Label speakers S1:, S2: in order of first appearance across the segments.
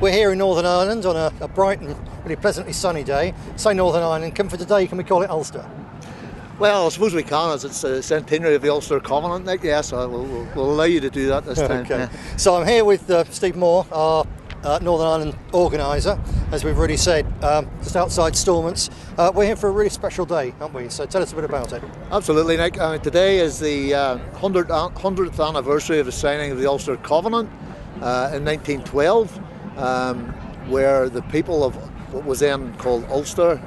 S1: We're here in Northern Ireland on a bright and really pleasantly sunny day. Say Northern Ireland, for today, can we call it Ulster?
S2: Well, I suppose we can, as it's a centenary of the Ulster Covenant, Nick. Yes, we'll allow you to do that this time.
S1: Okay.
S2: Yeah.
S1: So I'm here with Steve Moore, our Northern Ireland organiser, as we've already said, just outside Stormont. We're here for a really special day, aren't we? So tell us a bit about it.
S2: Absolutely, Nick. Today is the 100th anniversary of the signing of the Ulster Covenant in 1912, where the people of what was then called Ulster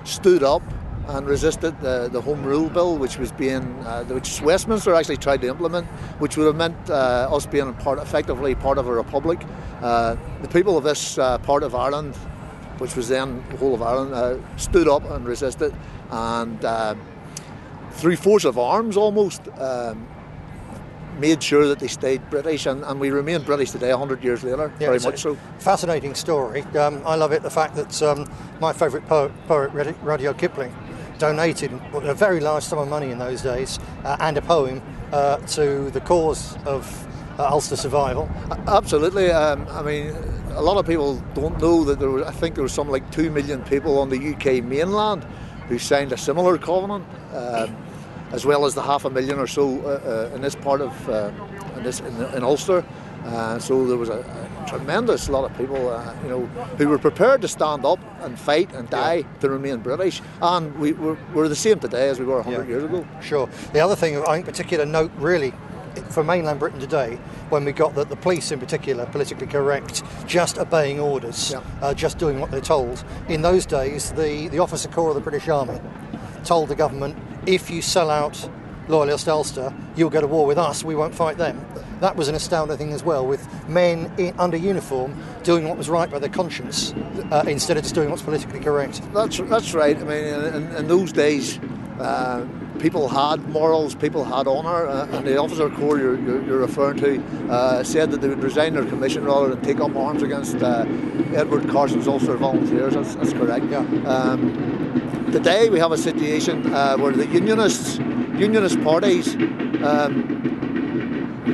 S2: stood up and resisted the Home Rule Bill, which Westminster actually tried to implement, which would have meant us being effectively part of a republic. The people of this part of Ireland, which was then the whole of Ireland, stood up and resisted, and through force of arms almost made sure that they stayed British, and we remain British today 100 years later, very much so.
S1: Fascinating story. I love it, the fact that my favourite poet, Rudyard Kipling, donated a very large sum of money in those days and a poem to the cause of Ulster survival.
S2: Absolutely. I mean, a lot of people don't know that I think there was something like 2 million people on the UK mainland who signed a similar covenant, as well as the 500,000 or so in this part of in Ulster. So there was a tremendous lot of people, who were prepared to stand up and fight and die to remain British, and we're the same today as we were 100 years ago.
S1: Sure. The other thing, I think, particular note really for mainland Britain today, when we got the police in particular, politically correct, just obeying orders, just doing what they're told. In those days, the officer corps of the British Army told the government, if you sell out loyalist Ulster, you'll go to war with us, we won't fight them. That was an astounding thing as well, with men under uniform doing what was right by their conscience instead of just doing what's politically correct.
S2: That's right. I mean, in those days, people had morals, people had honour, and the officer corps you're referring to said that they would resign their commission rather than take up arms against Edward Carson's Ulster Volunteers. That's correct.
S1: Yeah.
S2: Today we have a situation where the unionist parties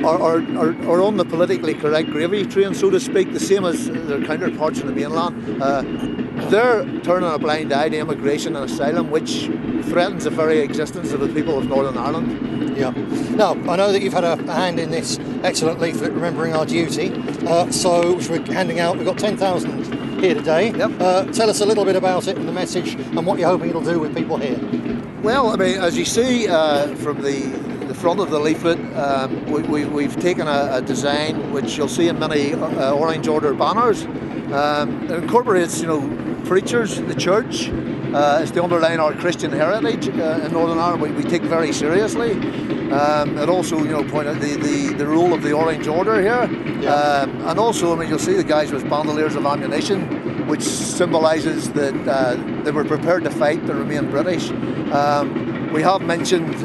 S2: are on the politically correct gravy train, so to speak, the same as their counterparts in the mainland. They're turning a blind eye to immigration and asylum, which threatens the very existence of the people of Northern Ireland.
S1: Yeah. Now, I know that you've had a hand in this excellent leaflet, Remembering Our Duty, which we're handing out. We've got 10,000 here today.
S2: Yep.
S1: Tell us a little bit about it and the message and what you're hoping it'll do with people here.
S2: Well, I mean, as you see from the front of the leaflet, we've taken a design which you'll see in many Orange Order banners. It incorporates, preachers, the church. It's to underline our Christian heritage in Northern Ireland. We take very seriously. It also, point out the role of the Orange Order here. Yeah. And also, I mean, you'll see the guys with bandoliers of ammunition, which symbolises that they were prepared to fight to remain British. We have mentioned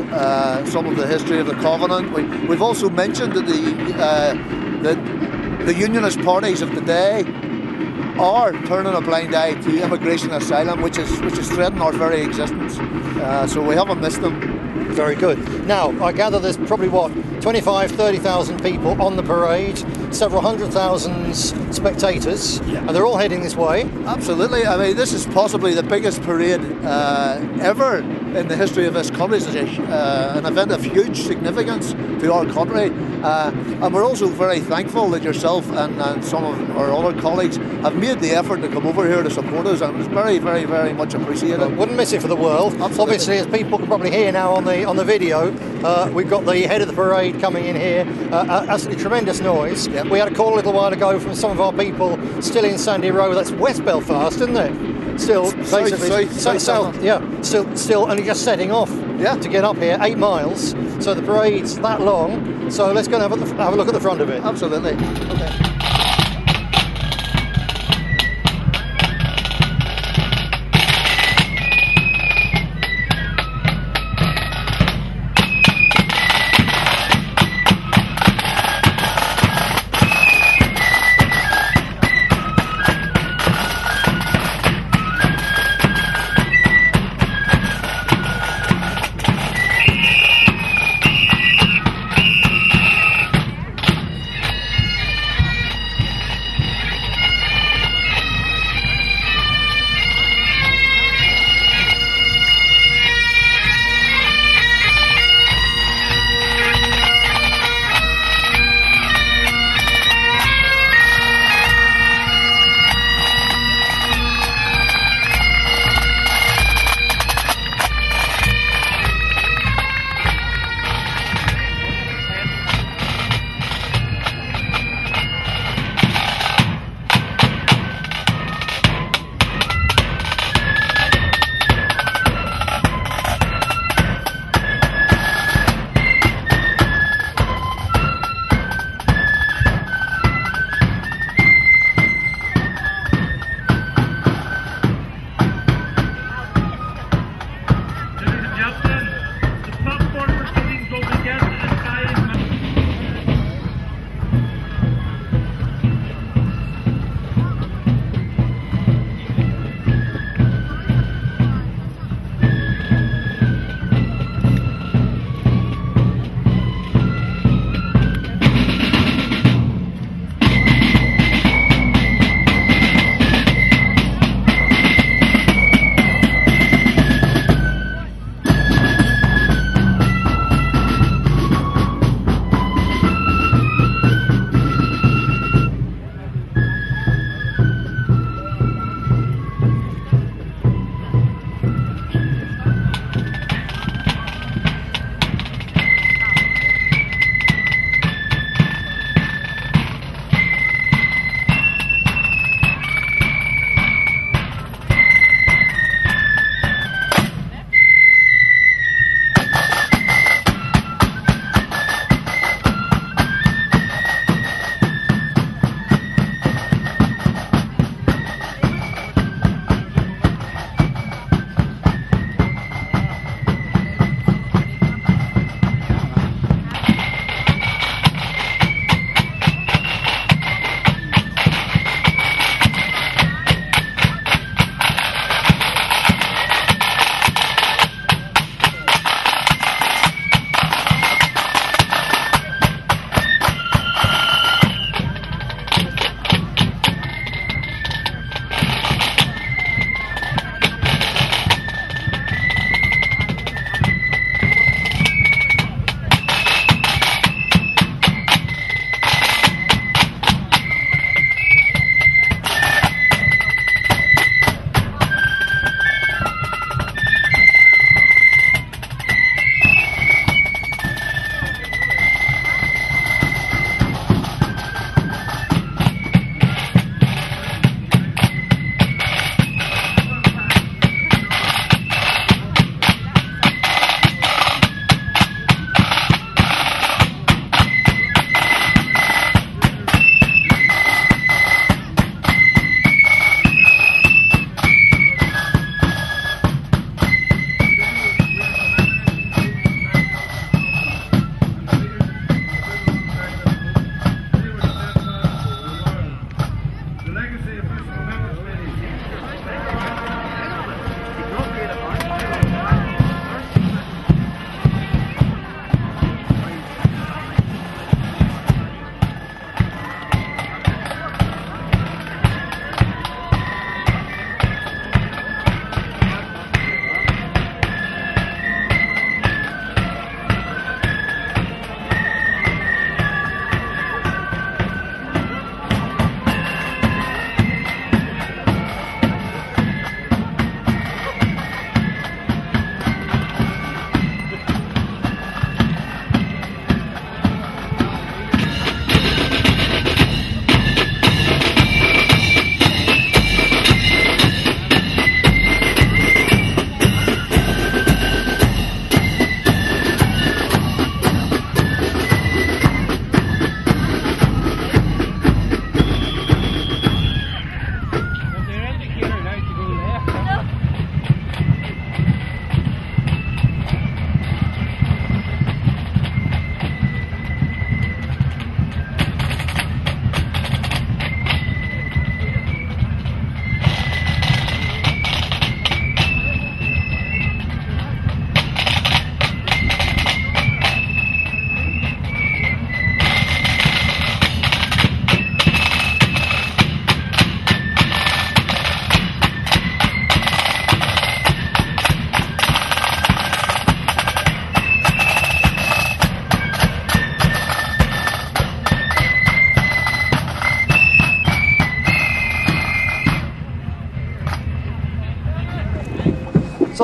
S2: some of the history of the Covenant. We've also mentioned that the unionist parties of today are turning a blind eye to immigration and asylum, which is threatening our very existence. So we haven't missed them.
S1: Very good. Now, I gather there's probably, 30,000 people on the parade, several 100,000 spectators, and they're all heading this way.
S2: Absolutely. I mean, this is possibly the biggest parade ever in the history of this country. It's an event of huge significance to our country. And we're also very thankful that yourself and some of our other colleagues have made the effort to come over here to support us, and it's very, very, very much appreciated.
S1: Well, wouldn't miss it for the world.
S2: Absolutely.
S1: Obviously, as people can probably hear now on the video, we've got the head of the parade coming in here. Absolutely tremendous noise.
S2: Yep.
S1: We had a call a little while ago from some of our people still in Sandy Row. That's West Belfast, isn't it? Still, basically, south. Yeah, still only just setting off.
S2: Yeah.
S1: To get up here, 8 miles. So the parade's that long. So let's go and have a look at the front of it.
S2: Absolutely. Okay.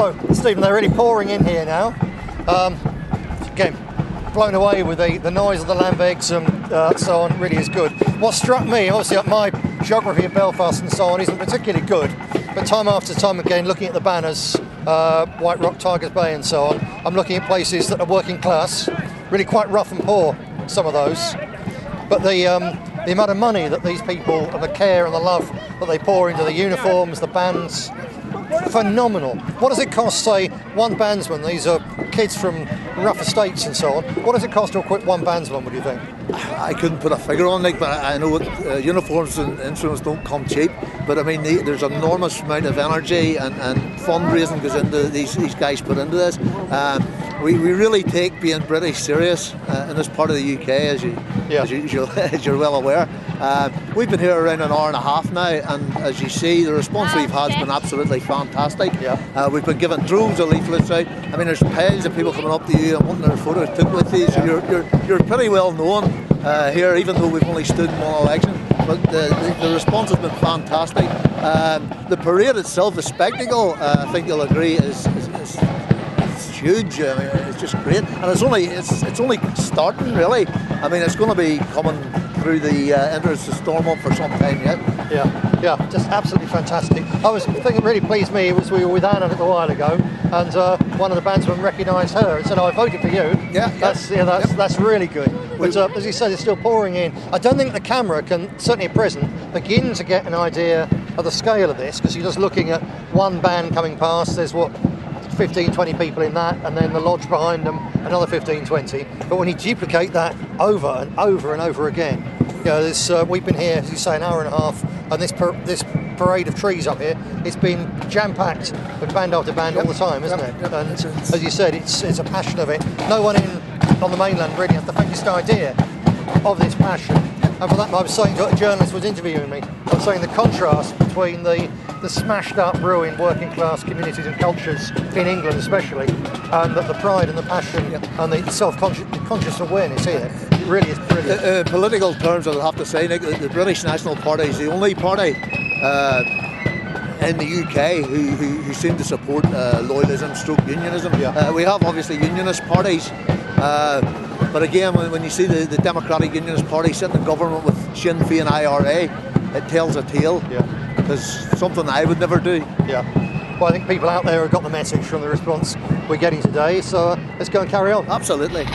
S1: So, Stephen, they're really pouring in here now. Again, blown away with the noise of the lambregs and so on. It really is good. What struck me, obviously my geography of Belfast and so on isn't particularly good, but time after time again, looking at the banners, White Rock, Tigers Bay and so on, I'm looking at places that are working class, really quite rough and poor, some of those. But the amount of money that these people, and the care and the love that they pour into the uniforms, the bands, phenomenal. What does it cost, say, one bandsman? These are kids from rough estates and so on. What does it cost to equip one bandsman, would you think?
S2: I couldn't put a figure on it, but I know uniforms and instruments don't come cheap. But I mean, there's an enormous amount of energy and fundraising goes into these guys put into this. We really take being British serious in this part of the UK, as you're well aware. We've been here around an hour and a half now, and as you see, the response we've had has been absolutely fantastic. Yeah. We've been given droves of leaflets out. I mean, there's piles of people coming up to you and wanting their photos took with you. So you're pretty well known here, even though we've only stood in one election. But the response has been fantastic. The parade itself, the spectacle, I think you'll agree, is huge. I mean, it's just great, and it's only starting really. I mean, it's going to be coming through the entrance to Stormont for some time yet.
S1: Yeah, just absolutely fantastic. The thing that really pleased me was we were with Anna a little while ago, and one of the bandsmen recognised her and said, "Oh, I voted for you." That's really good. But as you said, it's still pouring in. I don't think the camera can, certainly at present, begin to get an idea of the scale of this, because you're just looking at one band coming past. There's 15, 20 people in that, and then the lodge behind them, another 15, 20. But when you duplicate that over and over and over again, you know, we've been here, as you say, an hour and a half, and this parade of trees up here, it's been jam-packed with band after band all the time, isn't it? And as you said, it's a passion of it. No one on the mainland really has the faintest idea of this passion. And for that, I was saying to a journalist who was interviewing me, I was saying the contrast between the smashed up, ruined working class communities and cultures in England especially, and the pride and the passion and the self-conscious awareness here. It really is brilliant.
S2: Political terms, I'll have to say, Nick, the British National Party is the only party in the UK who seem to support loyalism, stroke unionism. We have obviously unionist parties, but again, when you see the Democratic Unionist Party sitting in government with Sinn Féin IRA, it tells a tale. Because something I would never do.
S1: Well, I think people out there have got the message from the response we're getting today, so let's go and carry on.
S2: Absolutely.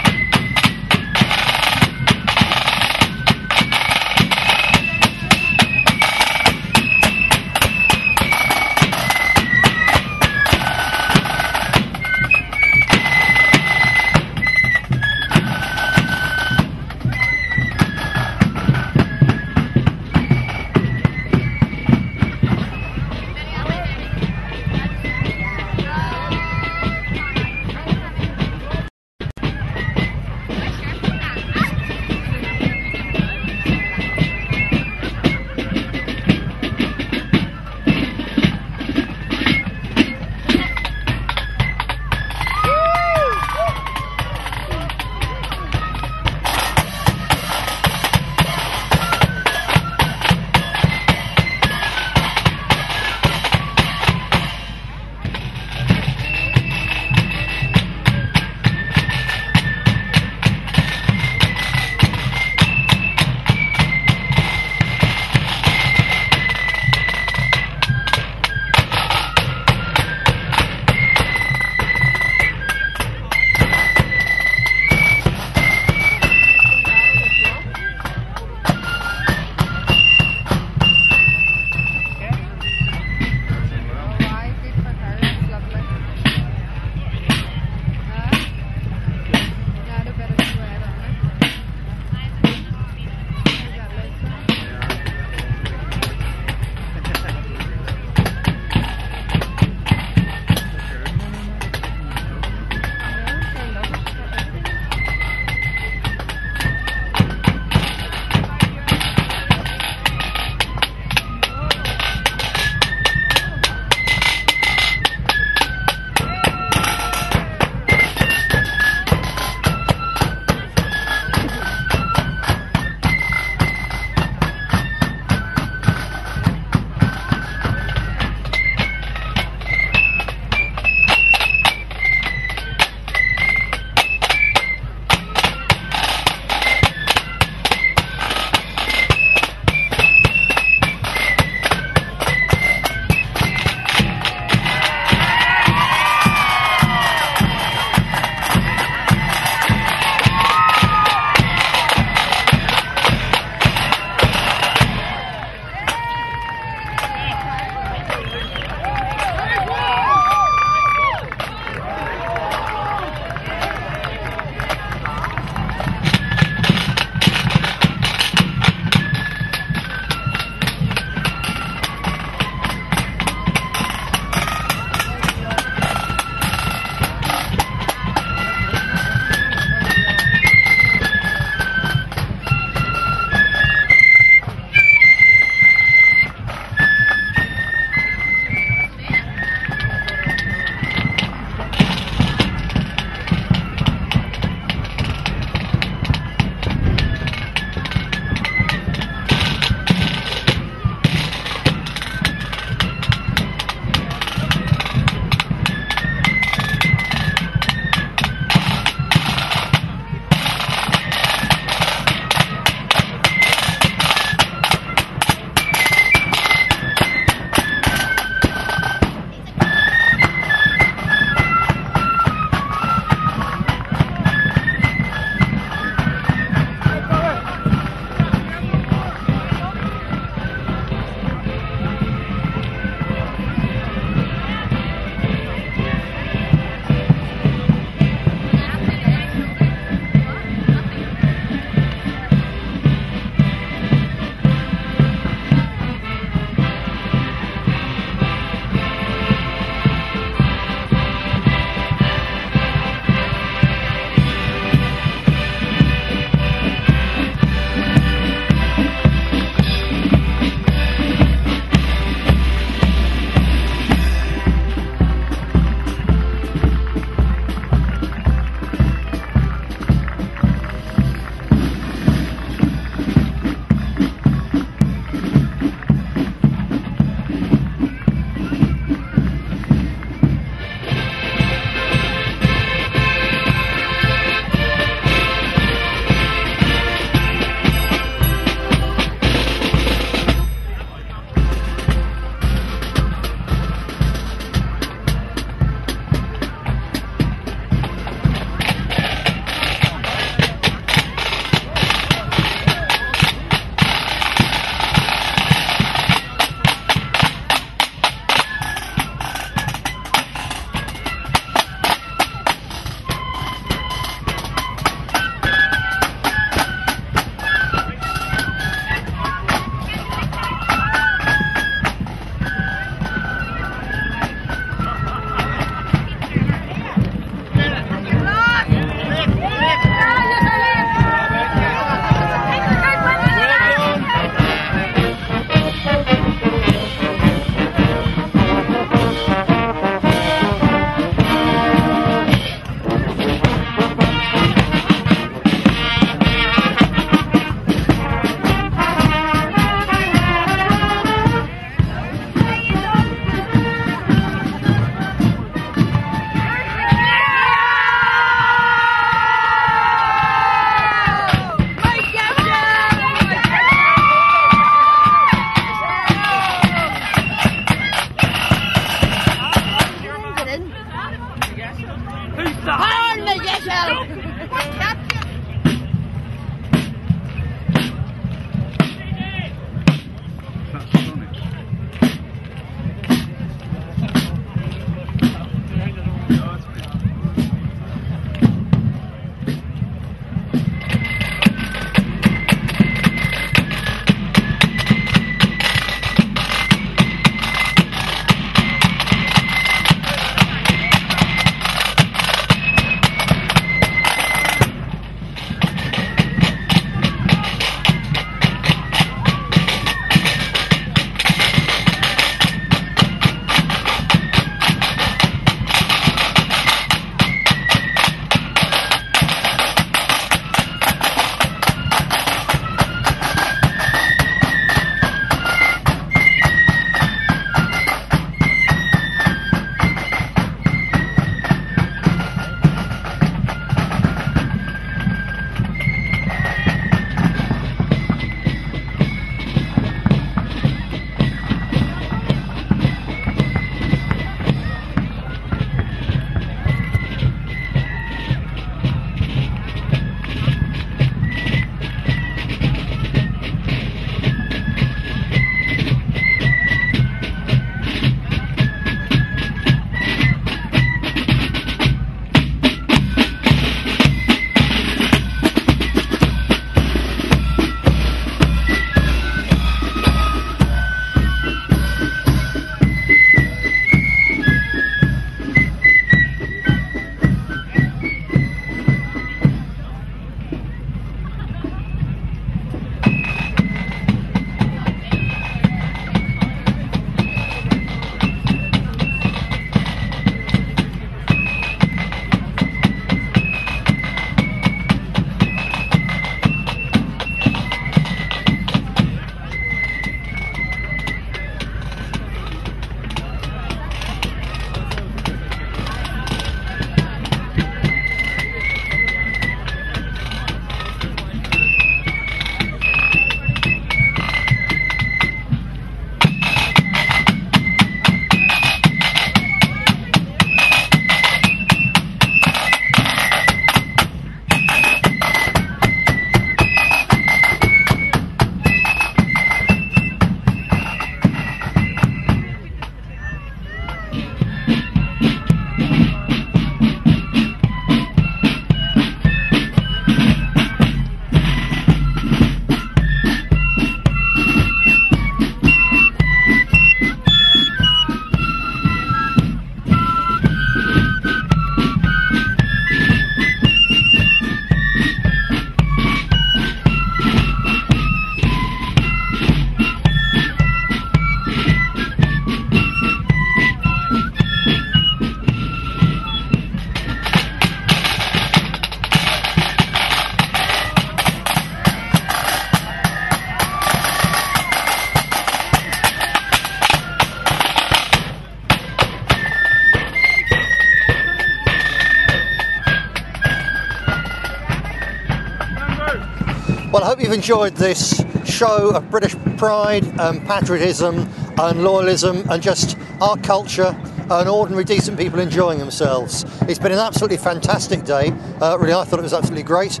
S1: Well, I hope you've enjoyed this show of British pride and patriotism and loyalism and just our culture and ordinary decent people enjoying themselves. It's been an absolutely fantastic day. Really, I thought it was absolutely great.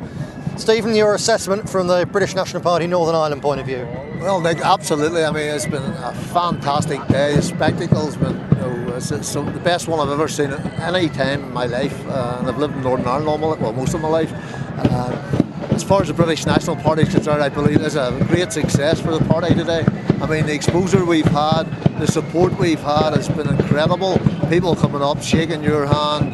S1: Stephen, your assessment from the British National Party Northern Ireland point of view?
S2: Well, Nick, absolutely. I mean, it's been a fantastic day. The spectacle's been, it's the best one I've ever seen at any time in my life. And I've lived in Northern Ireland most of my life. As far as the British National Party is concerned, I believe it's a great success for the party today. I mean, the exposure we've had, the support we've had has been incredible. People coming up, shaking your hand,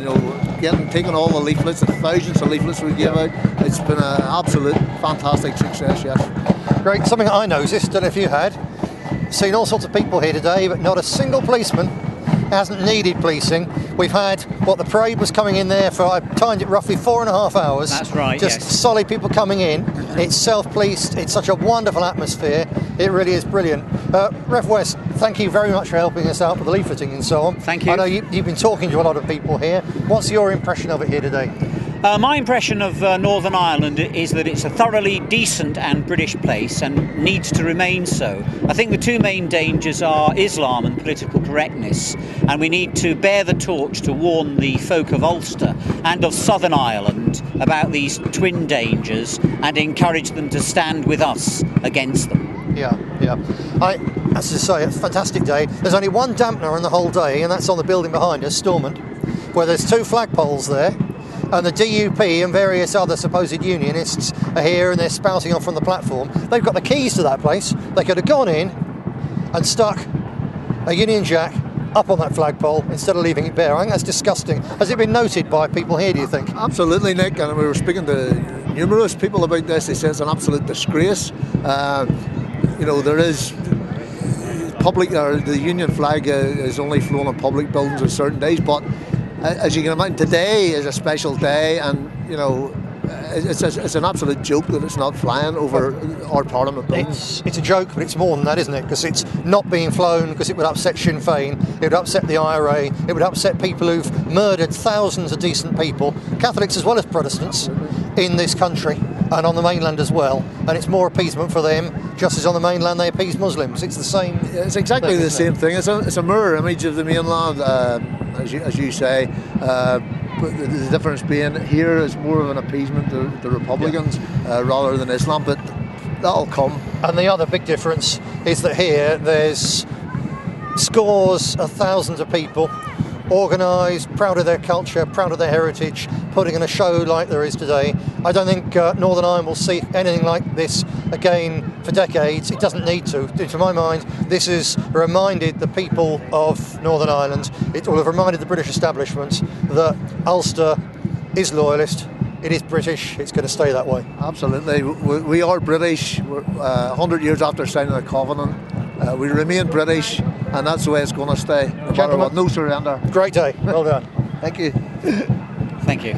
S2: taking all the leaflets, the thousands of leaflets we give out. It's been an absolute fantastic success, yes.
S1: Great. Something I noticed, don't know if you had, seen all sorts of people here today, but not a single policeman hasn't needed policing. We've had, the parade was coming in there for, I timed it roughly 4.5 hours.
S3: That's right,
S1: Just
S3: yes.
S1: solid people coming in. It's self-policed. It's such a wonderful atmosphere. It really is brilliant. Rev West, thank you very much for helping us out with the leafleting and so on.
S3: Thank you.
S1: I know you've been talking to a lot of people here. What's your impression of it here today?
S3: My impression of Northern Ireland is that it's a thoroughly decent and British place and needs to remain so. I think the two main dangers are Islam and political correctness, and we need to bear the torch to warn the folk of Ulster and of Southern Ireland about these twin dangers and encourage them to stand with us against them.
S1: Yeah. As I say, it's a fantastic day. There's only one dampener on the whole day, and that's on the building behind us, Stormont, where there's 2 flagpoles there. And the DUP and various other supposed unionists are here and they're spouting off from the platform. They've got the keys to that place. They could have gone in and stuck a Union Jack up on that flagpole instead of leaving it bare. I think that's disgusting. Has it been noted by people here, do you think?
S2: Absolutely, Nick. And we were speaking to numerous people about this. They say it's an absolute disgrace. There is public, or the Union flag is only flown on public buildings on certain days, but as you can imagine, today is a special day, and it's an absolute joke that it's not flying over our Parliament buildings.
S1: It's a joke, but it's more than that, isn't it? Because it's not being flown because it would upset Sinn Féin, it would upset the IRA, it would upset people who've murdered thousands of decent people, Catholics as well as Protestants, in this country and on the mainland as well. And it's more appeasement for them, just as on the mainland they appease Muslims. It's the same.
S2: It's exactly the same thing. It's a mirror image of the mainland. As you say, but the difference being here is more of an appeasement to the Republicans rather than Islam, but that'll come.
S1: And the other big difference is that here there's scores of thousands of people organised, proud of their culture, proud of their heritage, putting on a show like there is today. I don't think Northern Ireland will see anything like this again for decades. It doesn't need to. To my mind, this has reminded the people of Northern Ireland, it will have reminded the British establishment that Ulster is loyalist, it is British, it's going to stay that way.
S2: Absolutely. We are British. We're 100 years after signing the Covenant. We remain British, and that's the way it's going to stay. No matter what. No surrender.
S1: Great day. Well done.
S2: Thank you.
S3: Thank you.